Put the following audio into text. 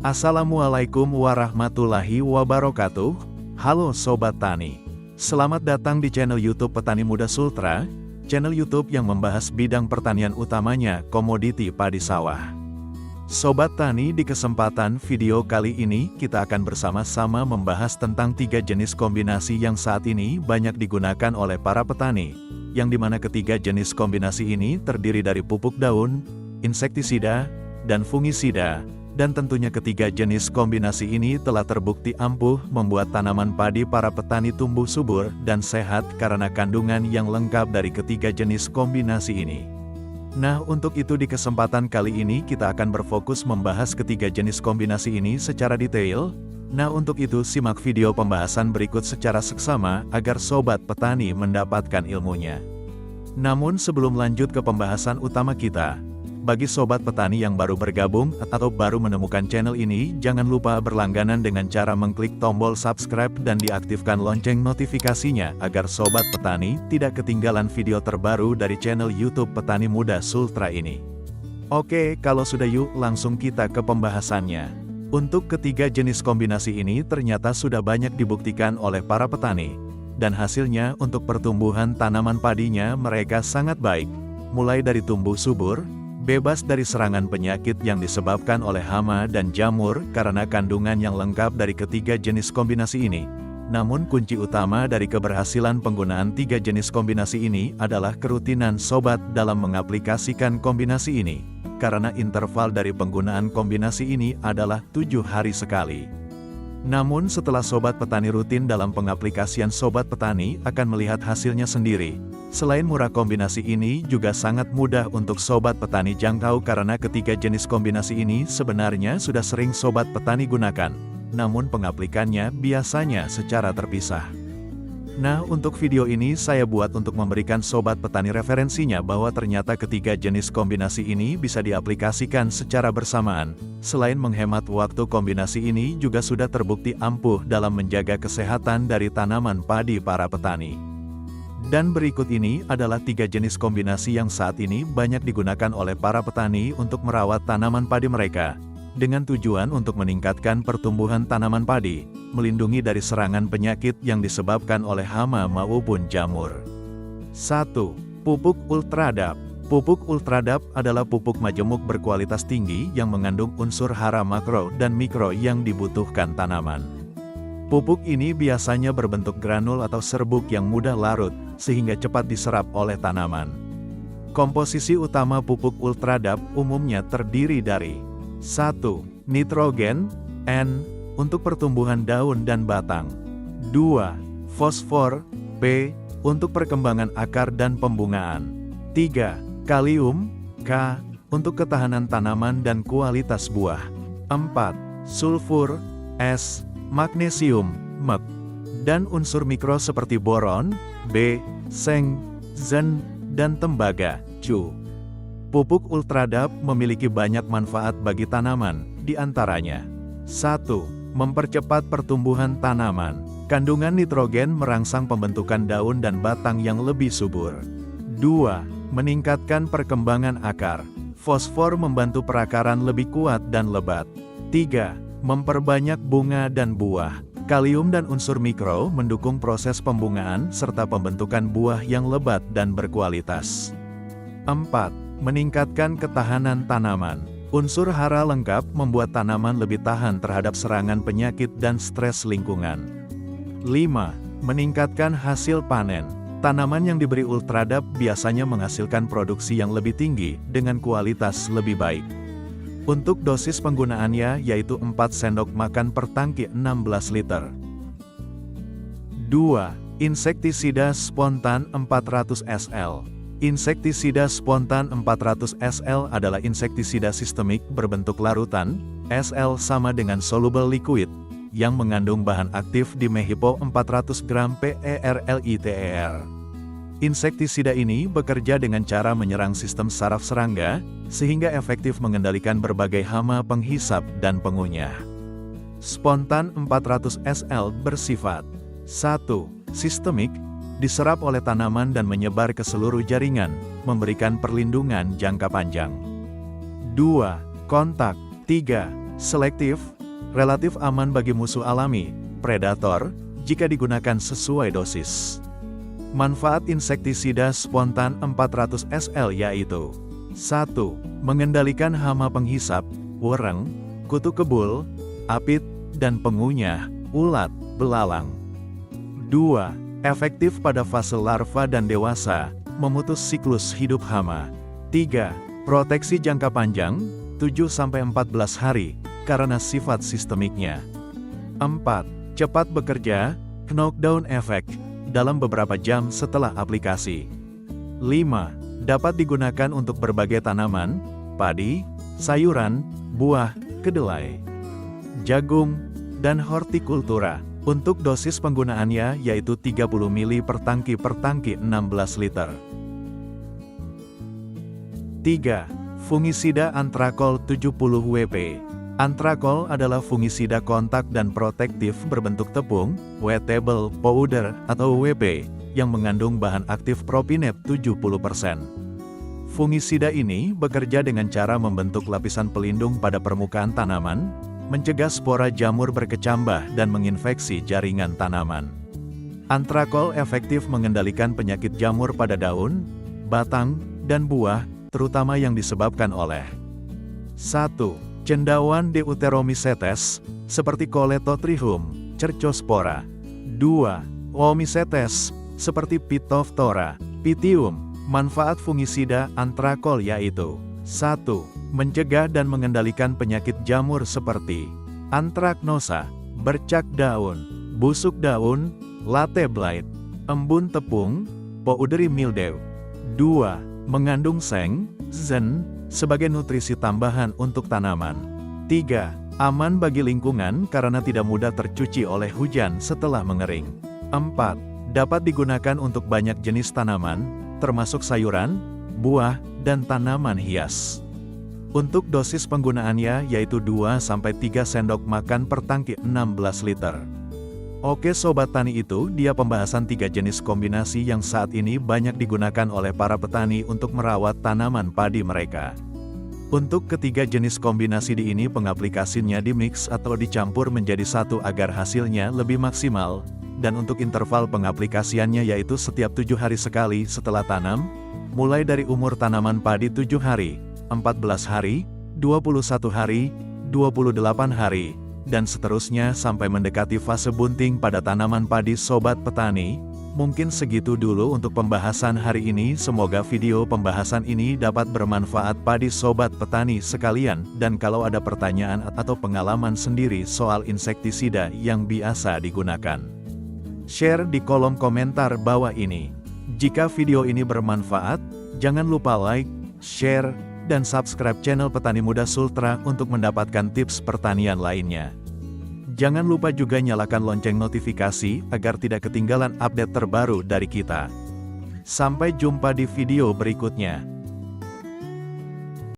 Assalamualaikum warahmatullahi wabarakatuh. Halo Sobat Tani. Selamat datang di channel YouTube Petani Muda Sultra, channel YouTube yang membahas bidang pertanian utamanya komoditi padi sawah. Sobat Tani, di kesempatan video kali ini kita akan bersama-sama membahas tentang 3 jenis kombinasi yang saat ini banyak digunakan oleh para petani, yang dimana ketiga jenis kombinasi ini terdiri dari pupuk daun, insektisida, dan fungisida. Dan tentunya ketiga jenis kombinasi ini telah terbukti ampuh membuat tanaman padi para petani tumbuh subur dan sehat karena kandungan yang lengkap dari ketiga jenis kombinasi ini. Nah, untuk itu di kesempatan kali ini kita akan berfokus membahas ketiga jenis kombinasi ini secara detail. Nah, untuk itu simak video pembahasan berikut secara seksama agar sobat petani mendapatkan ilmunya. Namun sebelum lanjut ke pembahasan utama kita, bagi sobat petani yang baru bergabung atau baru menemukan channel ini, jangan lupa berlangganan dengan cara mengklik tombol subscribe dan diaktifkan lonceng notifikasinya agar sobat petani tidak ketinggalan video terbaru dari channel YouTube Petani Muda Sultra ini. Oke, kalau sudah yuk langsung kita ke pembahasannya. Untuk ketiga jenis kombinasi ini ternyata sudah banyak dibuktikan oleh para petani, dan hasilnya untuk pertumbuhan tanaman padinya mereka sangat baik, mulai dari tumbuh subur, bebas dari serangan penyakit yang disebabkan oleh hama dan jamur karena kandungan yang lengkap dari ketiga jenis kombinasi ini. Namun kunci utama dari keberhasilan penggunaan 3 jenis kombinasi ini adalah kerutinan sobat dalam mengaplikasikan kombinasi ini, karena interval dari penggunaan kombinasi ini adalah 7 hari sekali. Namun setelah sobat petani rutin dalam pengaplikasian, sobat petani akan melihat hasilnya sendiri. Selain murah, kombinasi ini juga sangat mudah untuk sobat petani jangkau karena ketiga jenis kombinasi ini sebenarnya sudah sering sobat petani gunakan. Namun pengaplikannya biasanya secara terpisah. Nah, untuk video ini saya buat untuk memberikan sobat petani referensinya bahwa ternyata ketiga jenis kombinasi ini bisa diaplikasikan secara bersamaan. Selain menghemat waktu, kombinasi ini juga sudah terbukti ampuh dalam menjaga kesehatan dari tanaman padi para petani. Dan berikut ini adalah 3 jenis kombinasi yang saat ini banyak digunakan oleh para petani untuk merawat tanaman padi mereka, dengan tujuan untuk meningkatkan pertumbuhan tanaman padi, melindungi dari serangan penyakit yang disebabkan oleh hama maupun jamur. 1. Pupuk Ultradap. Pupuk Ultradap adalah pupuk majemuk berkualitas tinggi yang mengandung unsur hara makro dan mikro yang dibutuhkan tanaman. Pupuk ini biasanya berbentuk granul atau serbuk yang mudah larut, sehingga cepat diserap oleh tanaman. Komposisi utama pupuk Ultradap umumnya terdiri dari 1. Nitrogen, N, untuk pertumbuhan daun dan batang. 2. Fosfor, P, untuk perkembangan akar dan pembungaan. 3. Kalium, K, untuk ketahanan tanaman dan kualitas buah. 4. Sulfur, S, magnesium, Mg, dan unsur mikro seperti boron, B, seng, zen, dan tembaga, Cu. Pupuk Ultradap memiliki banyak manfaat bagi tanaman, di antaranya 1. Mempercepat pertumbuhan tanaman. Kandungan nitrogen merangsang pembentukan daun dan batang yang lebih subur. 2. Meningkatkan perkembangan akar. Fosfor membantu perakaran lebih kuat dan lebat. 3. Memperbanyak bunga dan buah. Kalium dan unsur mikro mendukung proses pembungaan serta pembentukan buah yang lebat dan berkualitas. 4. Meningkatkan ketahanan tanaman. Unsur hara lengkap membuat tanaman lebih tahan terhadap serangan penyakit dan stres lingkungan. 5. Meningkatkan hasil panen. Tanaman yang diberi Ultradap biasanya menghasilkan produksi yang lebih tinggi dengan kualitas lebih baik. Untuk dosis penggunaannya yaitu 4 sendok makan per tangki 16 liter. 2. Insektisida spontan 400 SL. Insektisida spontan 400 SL adalah insektisida sistemik berbentuk larutan, SL sama dengan soluble liquid, yang mengandung bahan aktif dimehipo 400 gram per-liter. Insektisida ini bekerja dengan cara menyerang sistem saraf serangga, sehingga efektif mengendalikan berbagai hama penghisap dan pengunyah. Spontan 400 SL bersifat 1. Sistemik, diserap oleh tanaman dan menyebar ke seluruh jaringan, memberikan perlindungan jangka panjang. 2. Kontak. 3. Selektif, Relatif aman bagi musuh alami, predator, jika digunakan sesuai dosis. Manfaat insektisida spontan 400 SL yaitu 1. Mengendalikan hama penghisap, wereng, kutu kebul, apit, dan pengunyah, ulat, belalang. 2. Efektif pada fase larva dan dewasa, memutus siklus hidup hama. 3. Proteksi jangka panjang, 7-14 hari, karena sifat sistemiknya. 4. Cepat bekerja, knockdown effect, dalam beberapa jam setelah aplikasi. 5. Dapat digunakan untuk berbagai tanaman, padi, sayuran, buah, kedelai, jagung, dan hortikultura. Untuk dosis penggunaannya yaitu 30 ml per tangki 16 liter. 3. Fungisida Antrakol 70 WP. Antrakol adalah fungisida kontak dan protektif berbentuk tepung, wettable powder atau WP, yang mengandung bahan aktif propionate 70%. Fungisida ini bekerja dengan cara membentuk lapisan pelindung pada permukaan tanaman, mencegah spora jamur berkecambah dan menginfeksi jaringan tanaman. Antrakol efektif mengendalikan penyakit jamur pada daun, batang, dan buah, terutama yang disebabkan oleh 1. Cendawan Deuteromycetes, seperti Coletotrichum, Cercospora. 2. Oomycetes, seperti Phytophthora, Pythium. Manfaat fungisida antrakol yaitu 1. Mencegah dan mengendalikan penyakit jamur seperti Anthracnosa, bercak daun, busuk daun, latte blight, embun tepung, powdery mildew. 2. Mengandung seng, zen, sebagai nutrisi tambahan untuk tanaman. 3. Aman bagi lingkungan karena tidak mudah tercuci oleh hujan setelah mengering. 4. Dapat digunakan untuk banyak jenis tanaman, termasuk sayuran, buah, dan tanaman hias. Untuk dosis penggunaannya yaitu 2-3 sendok makan per tangki 16 liter. Oke Sobat Tani, itu dia pembahasan 3 jenis kombinasi yang saat ini banyak digunakan oleh para petani untuk merawat tanaman padi mereka. Untuk ketiga jenis kombinasi ini pengaplikasinya dimix atau dicampur menjadi satu agar hasilnya lebih maksimal, dan untuk interval pengaplikasiannya yaitu setiap 7 hari sekali setelah tanam, mulai dari umur tanaman padi 7 hari, 14 hari, 21 hari, 28 hari, dan seterusnya sampai mendekati fase bunting pada tanaman padi Sobat Petani. Mungkin segitu dulu untuk pembahasan hari ini. Semoga video pembahasan ini dapat bermanfaat padi Sobat Petani sekalian, dan kalau ada pertanyaan atau pengalaman sendiri soal insektisida yang biasa digunakan, share di kolom komentar bawah ini. Jika video ini bermanfaat, jangan lupa like, share, dan subscribe channel Petani Muda Sultra untuk mendapatkan tips pertanian lainnya. Jangan lupa juga nyalakan lonceng notifikasi agar tidak ketinggalan update terbaru dari kita. Sampai jumpa di video berikutnya.